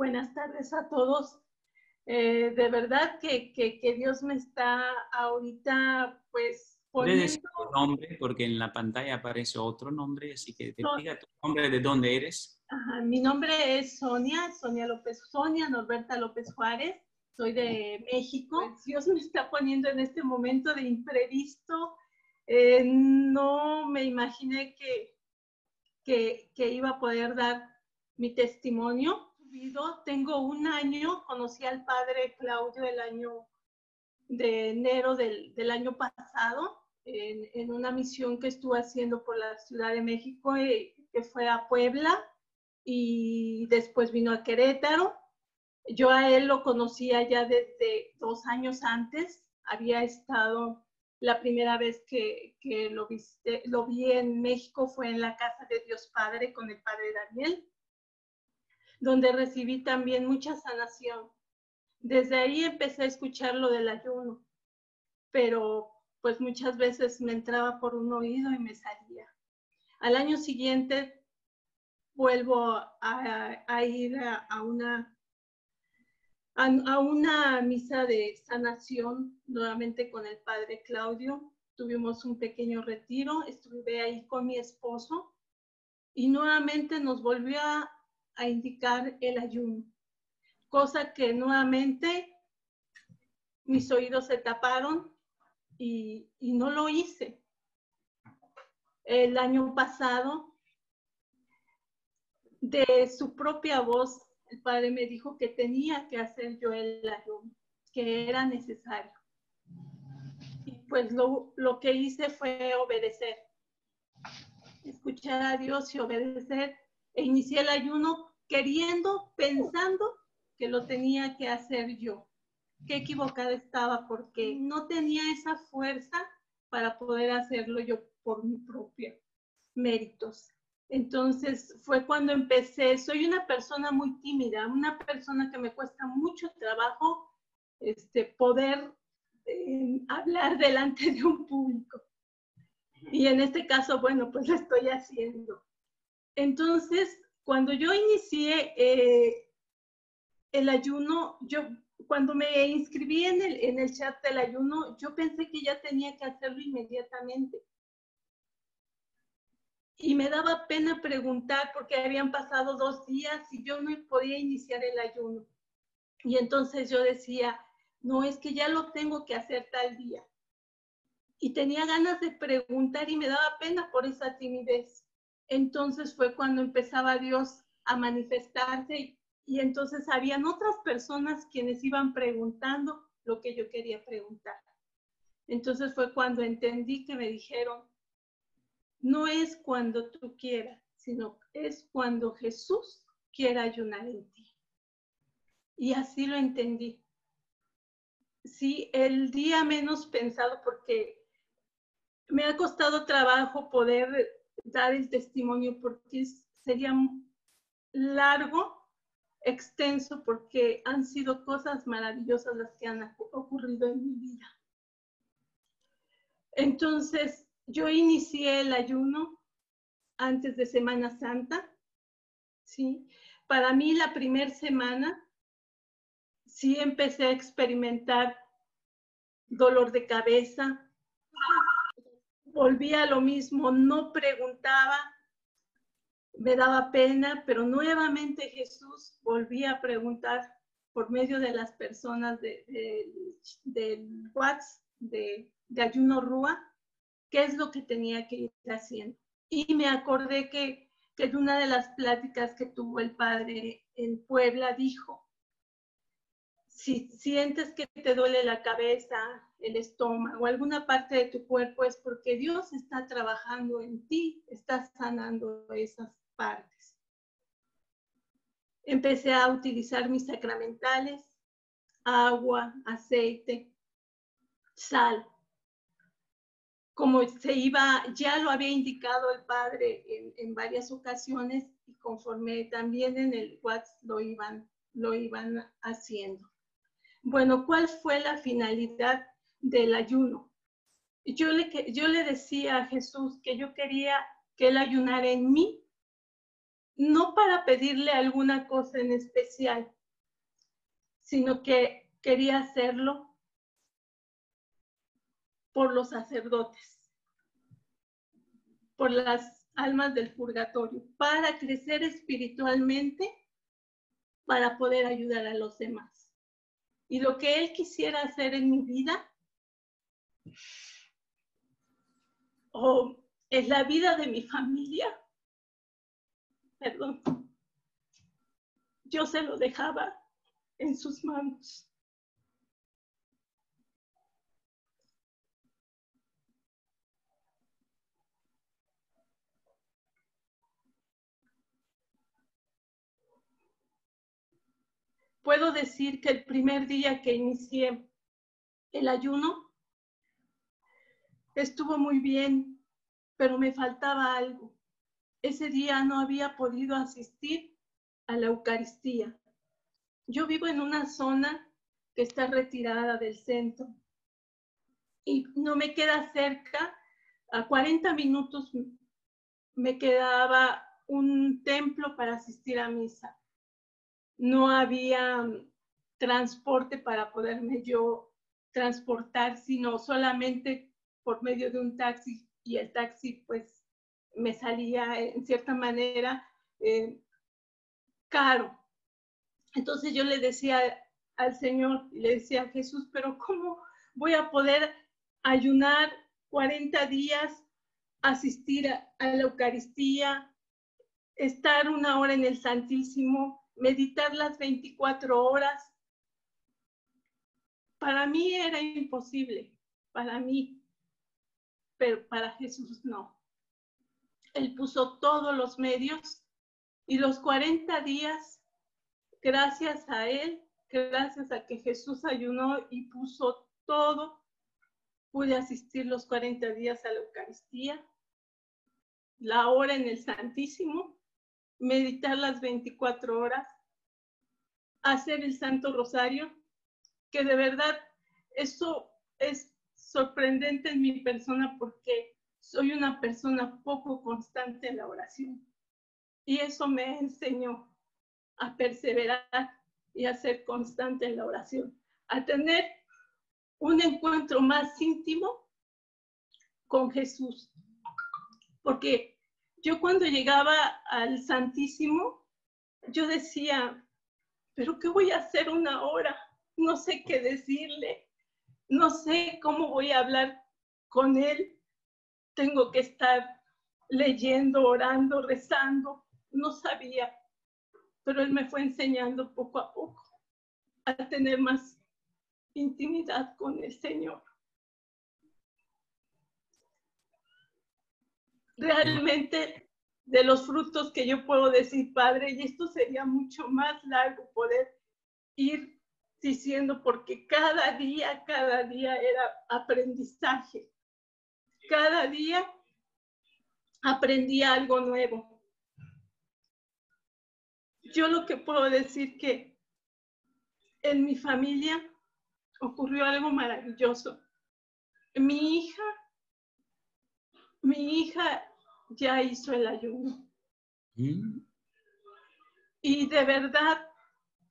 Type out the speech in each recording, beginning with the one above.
Buenas tardes a todos. De verdad que Dios me está ahorita pues Puedes poniendo... decir tu nombre porque en la pantalla aparece otro nombre, así que te So, diga tu nombre, de dónde eres. mi nombre es Sonia Norberta López Juárez. Soy de México. Pues Dios me está poniendo en este momento de imprevisto. No me imaginé que iba a poder dar mi testimonio. Tengo un año, conocí al padre Claudio el año de enero del año pasado en una misión que estuve haciendo por la Ciudad de México, que fue a Puebla y después vino a Querétaro. Yo a él lo conocía ya desde 2 años antes. Había estado, la primera vez que lo vi en México fue en la Casa de Dios Padre con el padre Daniel, donde recibí también mucha sanación. Desde ahí empecé a escuchar lo del ayuno, pero pues muchas veces me entraba por un oído y me salía. Al año siguiente vuelvo a ir a una misa de sanación nuevamente con el padre Claudio. Tuvimos un pequeño retiro, estuve ahí con mi esposo y nuevamente nos volvió a indicar el ayuno, cosa que nuevamente mis oídos se taparon y no lo hice. El año pasado, de su propia voz, el padre me dijo que tenía que hacer yo el ayuno, que era necesario. Y pues lo que hice fue obedecer, escuchar a Dios y obedecer, e inicié el ayuno queriendo, pensando que lo tenía que hacer yo. Qué equivocada estaba, porque no tenía esa fuerza para poder hacerlo yo por mi propio méritos. Entonces fue cuando empecé. Soy una persona muy tímida, una persona que me cuesta mucho trabajo poder hablar delante de un público. Y en este caso, bueno, pues lo estoy haciendo. Entonces, cuando yo inicié el ayuno, cuando me inscribí en el chat del ayuno, yo pensé que ya tenía que hacerlo inmediatamente. Y me daba pena preguntar porque habían pasado 2 días y yo no podía iniciar el ayuno. Y entonces yo decía, no, es que ya lo tengo que hacer tal día. Y tenía ganas de preguntar y me daba pena por esa timidez. Entonces fue cuando empezaba Dios a manifestarse y entonces habían otras personas quienes iban preguntando lo que yo quería preguntar. Entonces fue cuando entendí que me dijeron, no es cuando tú quieras, sino es cuando Jesús quiera ayunar en ti. Y así lo entendí. Sí, el día menos pensado, porque me ha costado trabajo poder dar el testimonio, porque sería largo, extenso, porque han sido cosas maravillosas las que han ocurrido en mi vida. Entonces, yo inicié el ayuno antes de Semana Santa, ¿sí? Para mí la primera semana sí empecé a experimentar dolor de cabeza, volvía a lo mismo, no preguntaba, me daba pena, pero nuevamente Jesús volvía a preguntar por medio de las personas del WhatsApp, de Ayuno Rúa, qué es lo que tenía que ir haciendo. Y me acordé que en una de las pláticas que tuvo el padre en Puebla dijo, si sientes que te duele la cabeza, el estómago, alguna parte de tu cuerpo, es porque Dios está trabajando en ti, está sanando esas partes. Empecé a utilizar mis sacramentales, agua, aceite, sal. Como ya lo había indicado el padre en varias ocasiones, y conforme también en el WhatsApp lo iban haciendo. Bueno, ¿cuál fue la finalidad del ayuno? Yo le decía a Jesús que yo quería que Él ayunara en mí, no para pedirle alguna cosa en especial, sino que quería hacerlo por los sacerdotes, por las almas del purgatorio, para crecer espiritualmente, para poder ayudar a los demás. Y lo que él quisiera hacer en mi vida, o en la vida de mi familia, perdón, yo se lo dejaba en sus manos. Puedo decir que el primer día que inicié el ayuno estuvo muy bien, pero me faltaba algo. Ese día no había podido asistir a la Eucaristía. Yo vivo en una zona que está retirada del centro y no me queda cerca. A 40 minutos me quedaba un templo para asistir a misa. No había transporte para poderme yo transportar, sino solamente por medio de un taxi, y el taxi pues me salía en cierta manera caro. Entonces yo le decía al Señor, le decía a Jesús, pero ¿cómo voy a poder ayunar 40 días, asistir a la Eucaristía, estar 1 hora en el Santísimo, meditar las 24 horas? Para mí era imposible, para mí, pero para Jesús no. Él puso todos los medios y los 40 días, gracias a él, gracias a que Jesús ayunó y puso todo, pude asistir los 40 días a la Eucaristía, la hora en el Santísimo, meditar las 24 horas, hacer el Santo Rosario, que de verdad eso es sorprendente en mi persona porque soy una persona poco constante en la oración. Y eso me enseñó a perseverar y a ser constante en la oración, a tener un encuentro más íntimo con Jesús. Porque yo cuando llegaba al Santísimo, yo decía, ¿pero qué voy a hacer 1 hora? No sé qué decirle, no sé cómo voy a hablar con él. Tengo que estar leyendo, orando, rezando. No sabía, pero él me fue enseñando poco a poco a tener más intimidad con el Señor. Realmente, de los frutos que yo puedo decir, Padre, y esto sería mucho más largo poder ir diciendo, porque cada día era aprendizaje. Cada día aprendía algo nuevo. Yo lo que puedo decir que en mi familia ocurrió algo maravilloso. Mi hija ya hizo el ayuno. Y de verdad,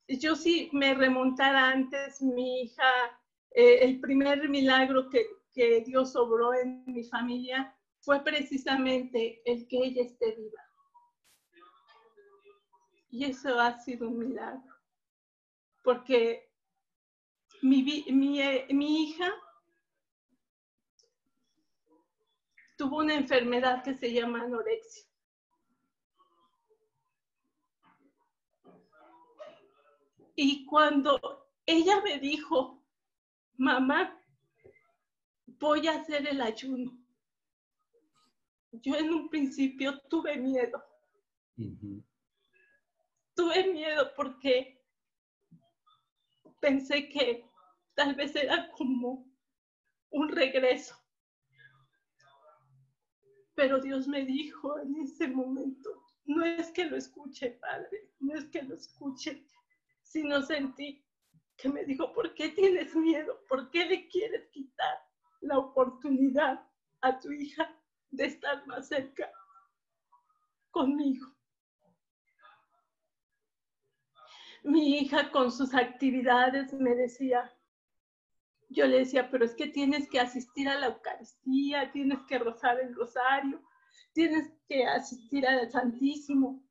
yo sí me remontara antes, mi hija, el primer milagro que Dios obró en mi familia fue precisamente el que ella esté viva. Y eso ha sido un milagro, porque mi hija tuvo una enfermedad que se llama anorexia. Y cuando ella me dijo, mamá, voy a hacer el ayuno, yo en un principio tuve miedo. Tuve miedo porque pensé que tal vez era como un regreso. Pero Dios me dijo en ese momento, no es que lo escuche, Padre, no es que lo escuche, sino sentí que me dijo, ¿por qué tienes miedo? ¿Por qué le quieres quitar la oportunidad a tu hija de estar más cerca conmigo? Mi hija con sus actividades me decía, yo le decía, pero es que tienes que asistir a la Eucaristía, tienes que rezar el rosario, tienes que asistir al Santísimo.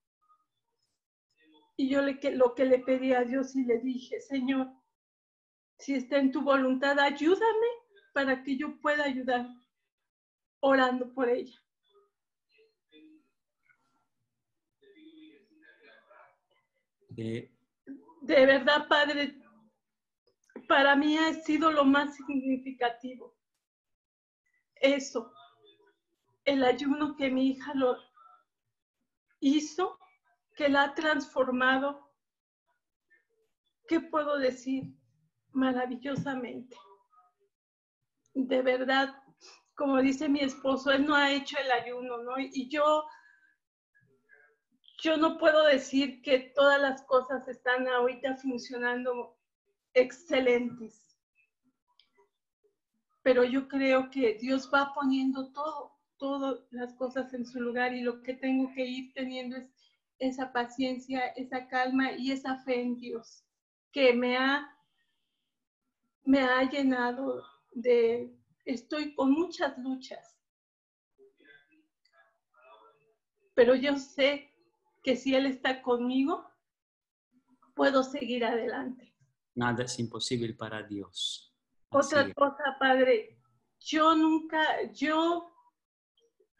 Y yo lo que le pedí a Dios y le dije, Señor, si está en tu voluntad, ayúdame para que yo pueda ayudar orando por ella. De verdad, Padre, para mí ha sido lo más significativo. Eso, el ayuno que mi hija lo hizo, que la ha transformado, ¿qué puedo decir? Maravillosamente. De verdad, como dice mi esposo, él no ha hecho el ayuno, ¿no? Y yo no puedo decir que todas las cosas están ahorita funcionando excelentes, pero yo creo que Dios va poniendo todas las cosas en su lugar, y lo que tengo que ir teniendo es esa paciencia, esa calma y esa fe en Dios, que me ha llenado de, estoy con muchas luchas, pero yo sé que si Él está conmigo, puedo seguir adelante. Nada es imposible para Dios. Otra cosa, Padre, yo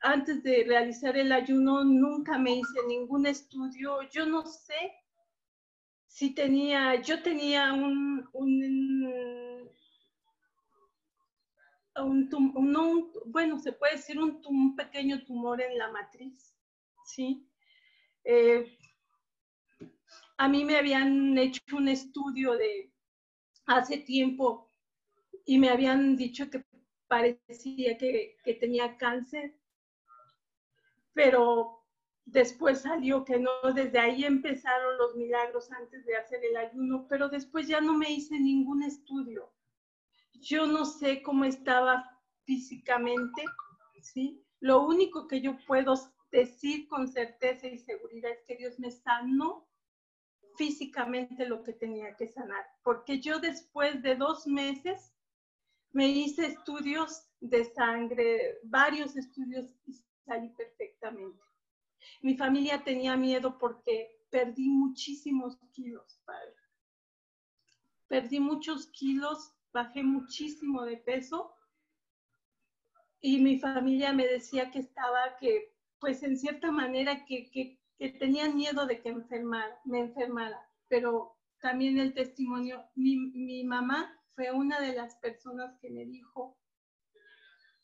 antes de realizar el ayuno, nunca me hice ningún estudio. Yo no sé si yo tenía bueno, se puede decir un pequeño tumor en la matriz, ¿sí? A mí me habían hecho un estudio de hace tiempo y me habían dicho que parecía que tenía cáncer, pero después salió que no. Desde ahí empezaron los milagros antes de hacer el ayuno, pero después ya no me hice ningún estudio. Yo no sé cómo estaba físicamente, ¿sí? Lo único que yo puedo decir con certeza y seguridad es que Dios me sanó físicamente lo que tenía que sanar, porque yo después de 2 meses me hice estudios de sangre, varios estudios, y salí perfectamente. Mi familia tenía miedo porque perdí muchísimos kilos, Padre. Perdí muchos kilos, bajé muchísimo de peso, y mi familia me decía que pues en cierta manera, que tenían miedo de que me enfermara, pero también el testimonio, mi mamá fue una de las personas que me dijo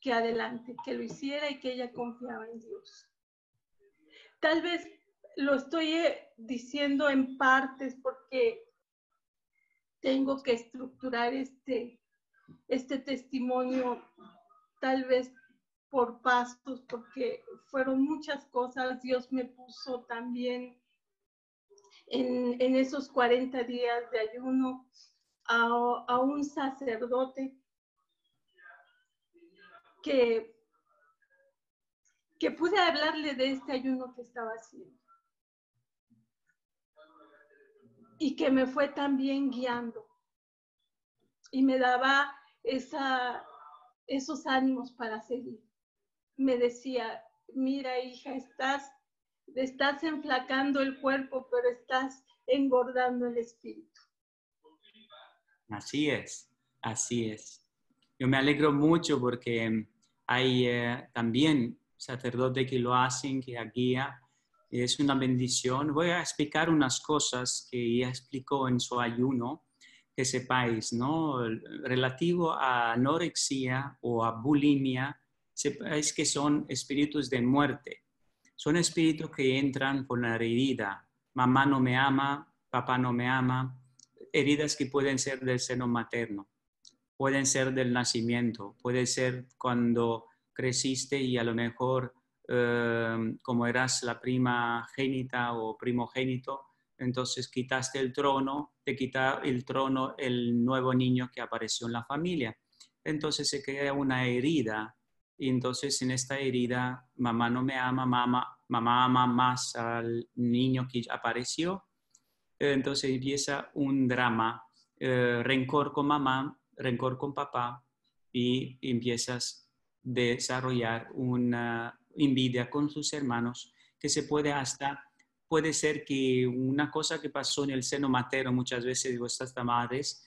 que adelante, que lo hiciera y que ella confiaba en Dios. Tal vez lo estoy diciendo en partes porque tengo que estructurar este testimonio tal vez por pasos, porque fueron muchas cosas. Dios me puso también en esos 40 días de ayuno a un sacerdote que pude hablarle de este ayuno que estaba haciendo y que me fue también guiando y me daba esos ánimos para seguir. Me decía, mira, hija, estás enflacando el cuerpo, pero estás engordando el espíritu. Así es, así es. Yo me alegro mucho porque hay también sacerdotes que lo hacen, que guía. Es una bendición. Voy a explicar unas cosas que ella explicó en su ayuno, que sepáis, ¿no? Relativo a anorexia o a bulimia, sepáis que son espíritus de muerte. Son espíritus que entran por la herida. Mamá no me ama, papá no me ama. Heridas que pueden ser del seno materno, pueden ser del nacimiento, puede ser cuando creciste y a lo mejor como eras la primogénita o primogénito, entonces quitaste el trono, te quita el trono el nuevo niño que apareció en la familia. Entonces se crea una herida y entonces en esta herida mamá no me ama, mamá ama más al niño que apareció. Entonces empieza un drama, rencor con mamá, rencor con papá, y empiezas a desarrollar una envidia con sus hermanos, que se puede ser que una cosa que pasó en el seno materno muchas veces de vuestras madres,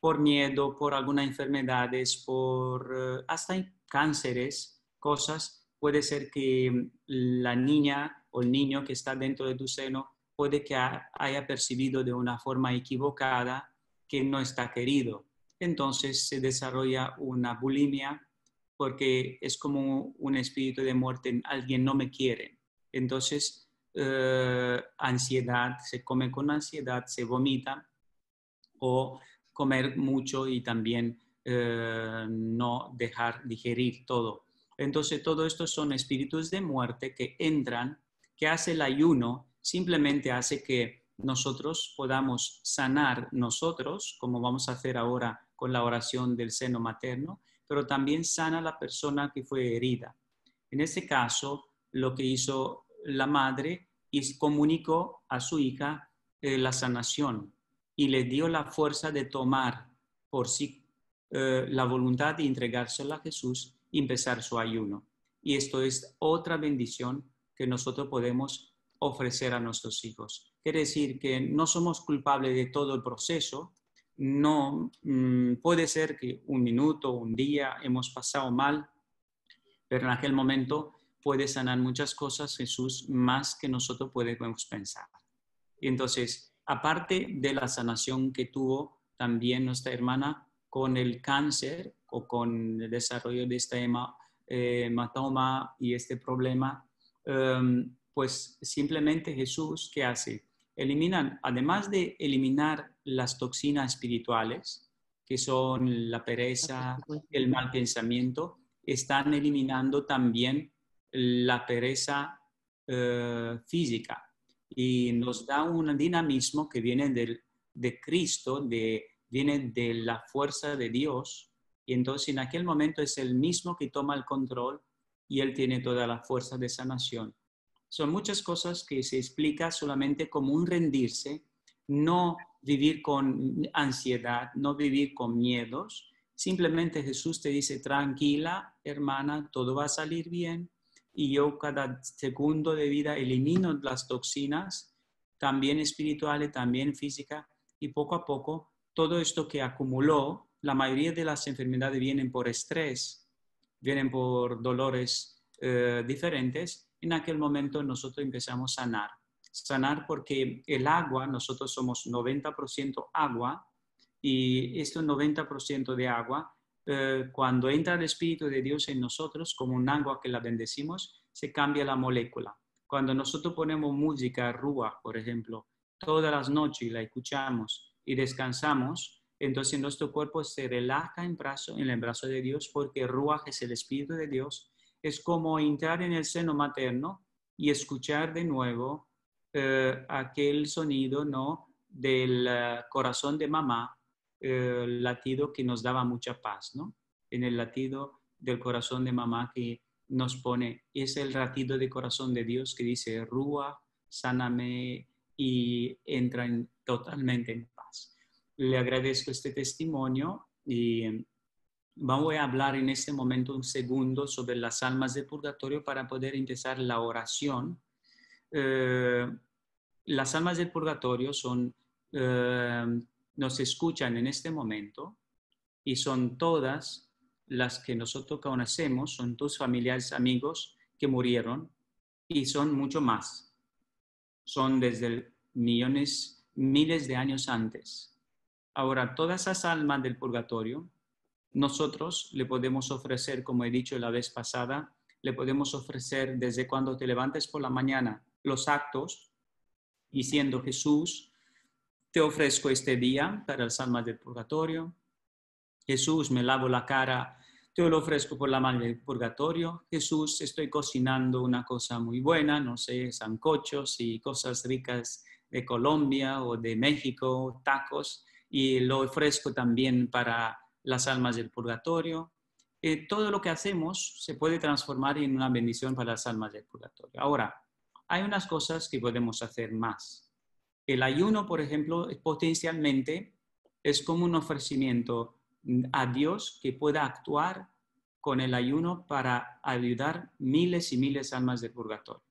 por miedo, por algunas enfermedades, por hasta cánceres, cosas, puede ser que la niña o el niño que está dentro de tu seno puede que haya percibido de una forma equivocada que no está querido. Entonces se desarrolla una bulimia porque es como un espíritu de muerte, alguien no me quiere. Entonces, ansiedad, se come con ansiedad, se vomita, o comer mucho y también no dejar digerir todo. Entonces, todo esto son espíritus de muerte que entran, que hace el ayuno, simplemente hace que nosotros podamos sanar nosotros, como vamos a hacer ahora con la oración del seno materno, pero también sana a la persona que fue herida. En este caso, lo que hizo la madre es comunicó a su hija la sanación y le dio la fuerza de tomar por sí la voluntad de entregársela a Jesús y empezar su ayuno. Y esto es otra bendición que nosotros podemos ofrecer a nuestros hijos. Quiere decir que no somos culpables de todo el proceso. No puede ser que un minuto, un día hemos pasado mal, pero en aquel momento puede sanar muchas cosas Jesús más que nosotros podemos pensar. Y entonces, aparte de la sanación que tuvo también nuestra hermana con el cáncer o con el desarrollo de este hematoma y este problema, pues simplemente Jesús, ¿qué hace? Además de eliminar las toxinas espirituales, que son la pereza, el mal pensamiento, están eliminando también la pereza física, y nos da un dinamismo que viene de Cristo, viene de la fuerza de Dios, y entonces en aquel momento es el mismo que toma el control y Él tiene toda la fuerza de sanación. Son muchas cosas que se explica solamente como un rendirse, no vivir con ansiedad, no vivir con miedos. Simplemente Jesús te dice, tranquila, hermana, todo va a salir bien. Y yo cada segundo de vida elimino las toxinas, también espirituales, también físicas, y poco a poco todo esto que acumuló, la mayoría de las enfermedades vienen por estrés, vienen por dolores diferentes. En aquel momento nosotros empezamos a sanar porque el agua, nosotros somos 90% agua, y este 90% de agua, cuando entra el Espíritu de Dios en nosotros, como un agua que la bendecimos, se cambia la molécula. Cuando nosotros ponemos música, Ruach, por ejemplo, todas las noches la escuchamos y descansamos, entonces nuestro cuerpo se relaja en el brazo de Dios, porque Ruach es el Espíritu de Dios. Es como entrar en el seno materno y escuchar de nuevo aquel sonido, ¿no?, del corazón de mamá, el latido que nos daba mucha paz, ¿no? En el latido del corazón de mamá que nos pone, es el latido de corazón de Dios que dice, Ruach, sáname, y entra totalmente en paz. Le agradezco este testimonio y voy a hablar en este momento un segundo sobre las almas del purgatorio para poder empezar la oración. Las almas del purgatorio nos escuchan en este momento, y son todas las que nosotros conocemos, son tus familiares, amigos que murieron, y son mucho más. Son desde millones, miles de años antes. Ahora, todas esas almas del purgatorio, nosotros le podemos ofrecer, como he dicho la vez pasada, le podemos ofrecer desde cuando te levantes por la mañana los actos, diciendo, Jesús, te ofrezco este día para las almas del purgatorio. Jesús, me lavo la cara, te lo ofrezco por la alma del purgatorio. Jesús, estoy cocinando una cosa muy buena, no sé, sancochos y cosas ricas de Colombia o de México, tacos, y lo ofrezco también para las almas del purgatorio. Todo lo que hacemos se puede transformar en una bendición para las almas del purgatorio. Ahora, hay unas cosas que podemos hacer más. El ayuno, por ejemplo, potencialmente es como un ofrecimiento a Dios que pueda actuar con el ayuno para ayudar miles y miles de almas del purgatorio.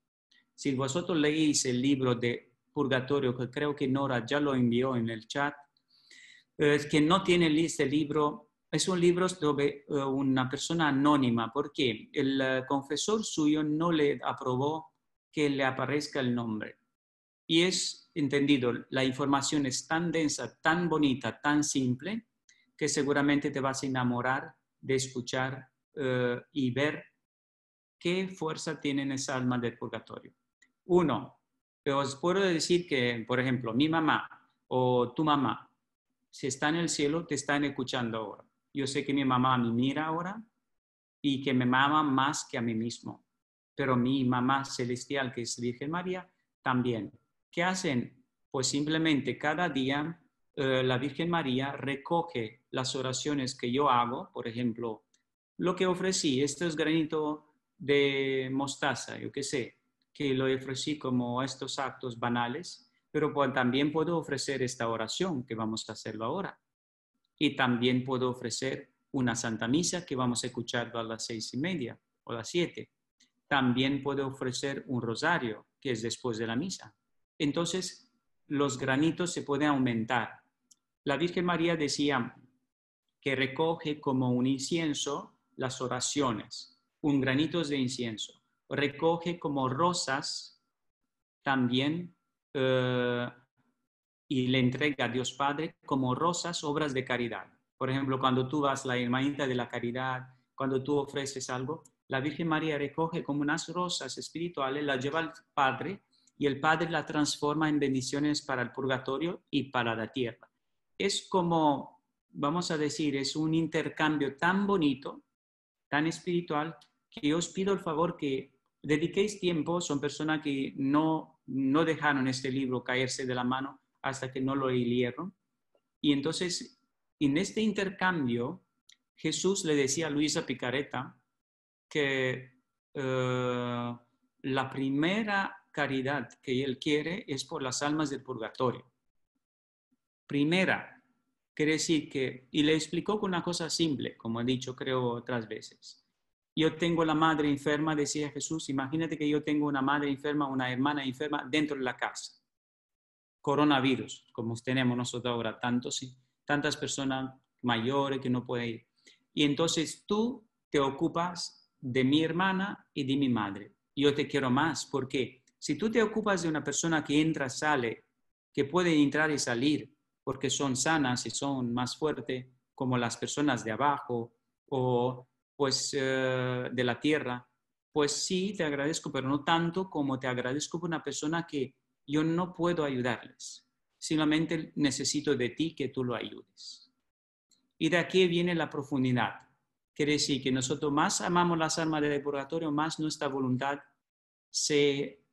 Si vosotros leéis el libro de Purgatorio, que creo que Nora ya lo envió en el chat, que no tiene este libro, es un libro sobre una persona anónima, porque el confesor suyo no le aprobó que le aparezca el nombre. Y es entendido, la información es tan densa, tan bonita, tan simple, que seguramente te vas a enamorar de escuchar y ver qué fuerza tienen esa alma del purgatorio. Uno, os puedo decir que, por ejemplo, mi mamá o tu mamá, si está en el cielo, te están escuchando ahora. Yo sé que mi mamá me mira ahora y que me ama más que a mí mismo. Pero mi mamá celestial, que es Virgen María, también. ¿Qué hacen? Pues simplemente cada día la Virgen María recoge las oraciones que yo hago. Por ejemplo, lo que ofrecí, este es granito de mostaza, yo qué sé, que lo ofrecí como estos actos banales, pero también puedo ofrecer esta oración, que vamos a hacerlo ahora. Y también puedo ofrecer una Santa Misa, que vamos a escuchar a las 6:30 o las 7. También puedo ofrecer un rosario, que es después de la misa. Entonces, los granitos se pueden aumentar. La Virgen María decía que recoge como un incienso las oraciones, un granito de incienso. Recoge como rosas también y le entrega a Dios Padre como rosas, obras de caridad. Por ejemplo, cuando tú vas la hermanita de la caridad, cuando tú ofreces algo, la Virgen María recoge como unas rosas espirituales, las lleva al Padre y el Padre la transforma en bendiciones para el purgatorio y para la tierra. Es como, vamos a decir, es un intercambio tan bonito, tan espiritual, que os pido el favor que dediquéis tiempo. Son personas que no dejaron este libro caerse de la mano hasta que no lo leyeron. Y entonces, en este intercambio, Jesús le decía a Luisa Picareta que la primera caridad que él quiere es por las almas del purgatorio. Primera, quiere decir que, y le explicó con una cosa simple, como he dicho creo otras veces. Yo tengo la madre enferma, decía Jesús, imagínate que yo tengo una madre enferma, una hermana enferma dentro de la casa. Coronavirus, como tenemos nosotros ahora, tantas personas mayores que no pueden ir. Y entonces tú te ocupas de mi hermana y de mi madre. Yo te quiero más, porque si tú te ocupas de una persona que entra, sale, que puede entrar y salir, porque son sanas y son más fuertes, como las personas de abajo o pues de la tierra, pues sí, te agradezco, pero no tanto como te agradezco por una persona que yo no puedo ayudarles. Solamente necesito de ti que tú lo ayudes. Y de aquí viene la profundidad. Quiere decir que nosotros más amamos las almas del purgatorio, más nuestra voluntad se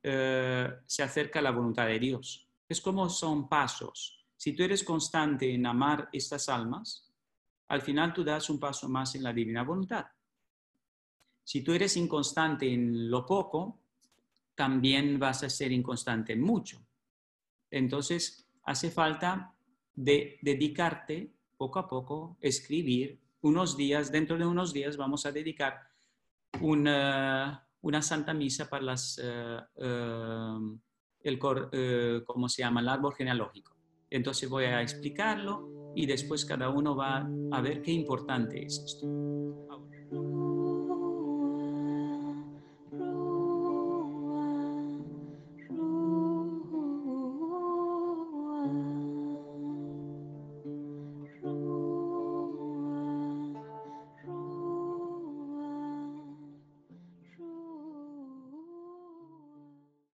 acerca a la voluntad de Dios. Es como son pasos. Si tú eres constante en amar estas almas, al final tú das un paso más en la divina voluntad. Si tú eres inconstante en lo poco, también vas a ser inconstante en mucho. Entonces, hace falta de dedicarte poco a poco, escribir unos días. Dentro de unos días vamos a dedicar una Santa Misa para ¿cómo se llama? El árbol genealógico. Entonces voy a explicarlo y después cada uno va a ver qué importante es esto.